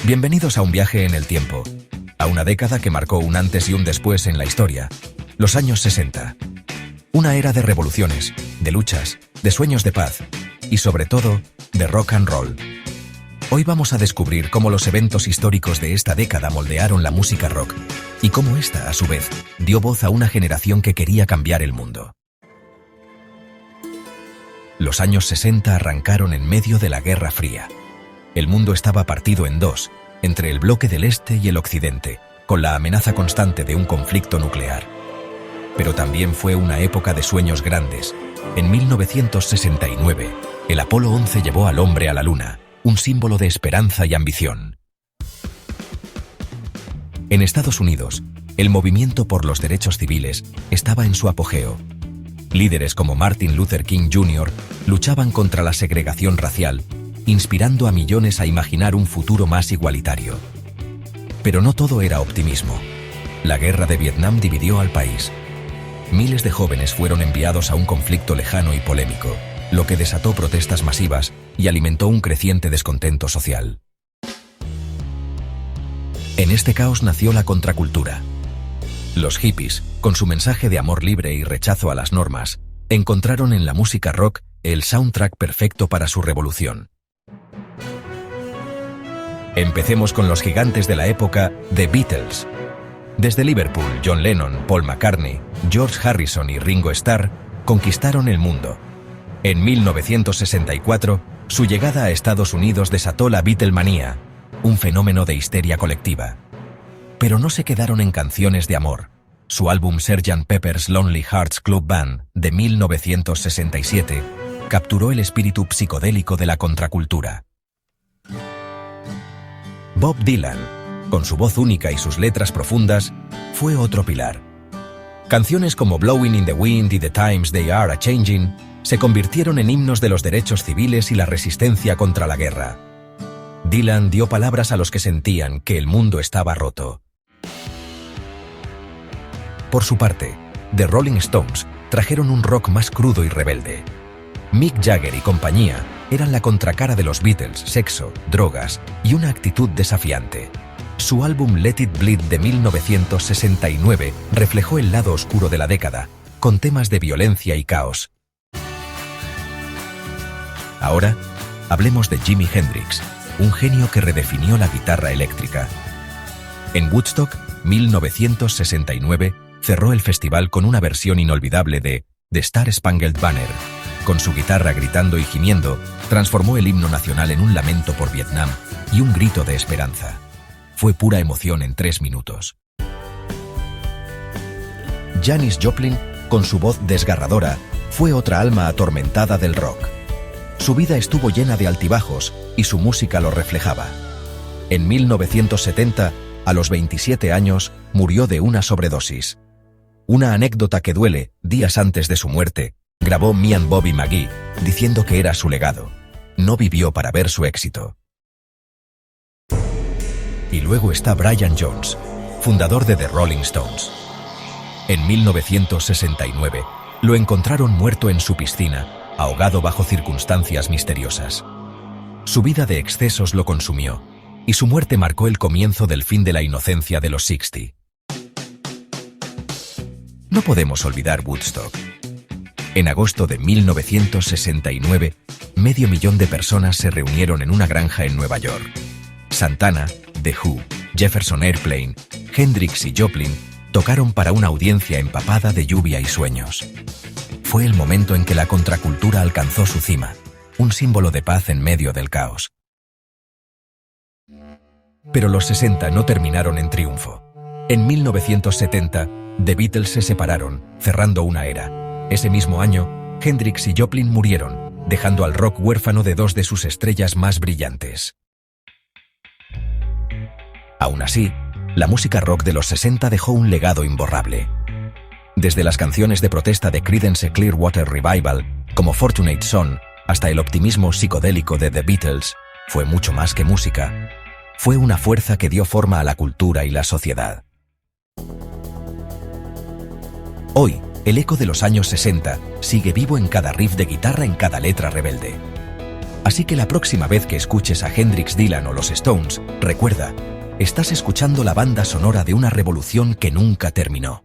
Bienvenidos a un viaje en el tiempo, a una década que marcó un antes y un después en la historia, los años 60. Una era de revoluciones, de luchas, de sueños de paz y, sobre todo, de rock and roll. Hoy vamos a descubrir cómo los eventos históricos de esta década moldearon la música rock y cómo esta, a su vez, dio voz a una generación que quería cambiar el mundo. Los años 60 arrancaron en medio de la Guerra Fría. El mundo estaba partido en dos, entre el bloque del este y el occidente, con la amenaza constante de un conflicto nuclear. Pero también fue una época de sueños grandes. En 1969, el Apolo 11 llevó al hombre a la Luna, un símbolo de esperanza y ambición. En Estados Unidos, el movimiento por los derechos civiles estaba en su apogeo. Líderes como Martin Luther King Jr. luchaban contra la segregación racial, inspirando a millones a imaginar un futuro más igualitario. Pero no todo era optimismo. La guerra de Vietnam dividió al país. Miles de jóvenes fueron enviados a un conflicto lejano y polémico, lo que desató protestas masivas y alimentó un creciente descontento social. En este caos nació la contracultura. Los hippies, con su mensaje de amor libre y rechazo a las normas, encontraron en la música rock el soundtrack perfecto para su revolución. Empecemos con los gigantes de la época, The Beatles. Desde Liverpool, John Lennon, Paul McCartney, George Harrison y Ringo Starr conquistaron el mundo. En 1964, su llegada a Estados Unidos desató la Beatlemanía, un fenómeno de histeria colectiva. Pero no se quedaron en canciones de amor. Su álbum Sgt. Pepper's Lonely Hearts Club Band, de 1967, capturó el espíritu psicodélico de la contracultura. Bob Dylan, con su voz única y sus letras profundas, fue otro pilar. Canciones como Blowing in the Wind y The Times They Are A-Changin' se convirtieron en himnos de los derechos civiles y la resistencia contra la guerra. Dylan dio palabras a los que sentían que el mundo estaba roto. Por su parte, The Rolling Stones trajeron un rock más crudo y rebelde. Mick Jagger y compañía eran la contracara de los Beatles, sexo, drogas y una actitud desafiante. Su álbum Let It Bleed de 1969 reflejó el lado oscuro de la década, con temas de violencia y caos. Ahora, hablemos de Jimi Hendrix, un genio que redefinió la guitarra eléctrica. En Woodstock, 1969, cerró el festival con una versión inolvidable de The Star Spangled Banner. Con su guitarra gritando y gimiendo, transformó el himno nacional en un lamento por Vietnam y un grito de esperanza. Fue pura emoción en 3 minutos. Janis Joplin, con su voz desgarradora, fue otra alma atormentada del rock. Su vida estuvo llena de altibajos y su música lo reflejaba. En 1970, a los 27 años, murió de una sobredosis. Una anécdota que duele, días antes de su muerte, grabó Me and Bobby McGee, diciendo que era su legado. No vivió para ver su éxito. Y luego está Brian Jones, fundador de The Rolling Stones. En 1969, lo encontraron muerto en su piscina, ahogado bajo circunstancias misteriosas. Su vida de excesos lo consumió, y su muerte marcó el comienzo del fin de la inocencia de los 60. No podemos olvidar Woodstock. En agosto de 1969, 500.000 de personas se reunieron en una granja en Nueva York. Santana, The Who, Jefferson Airplane, Hendrix y Joplin tocaron para una audiencia empapada de lluvia y sueños. Fue el momento en que la contracultura alcanzó su cima, un símbolo de paz en medio del caos. Pero los 60 no terminaron en triunfo. En 1970, The Beatles se separaron, cerrando una era. Ese mismo año, Hendrix y Joplin murieron, dejando al rock huérfano de 2 de sus estrellas más brillantes. Aún así, la música rock de los 60 dejó un legado imborrable. Desde las canciones de protesta de Creedence Clearwater Revival, como Fortunate Son, hasta el optimismo psicodélico de The Beatles, fue mucho más que música. Fue una fuerza que dio forma a la cultura y la sociedad. Hoy, el eco de los años 60 sigue vivo en cada riff de guitarra, en cada letra rebelde. Así que la próxima vez que escuches a Hendrix, Dylan o los Stones, recuerda, estás escuchando la banda sonora de una revolución que nunca terminó.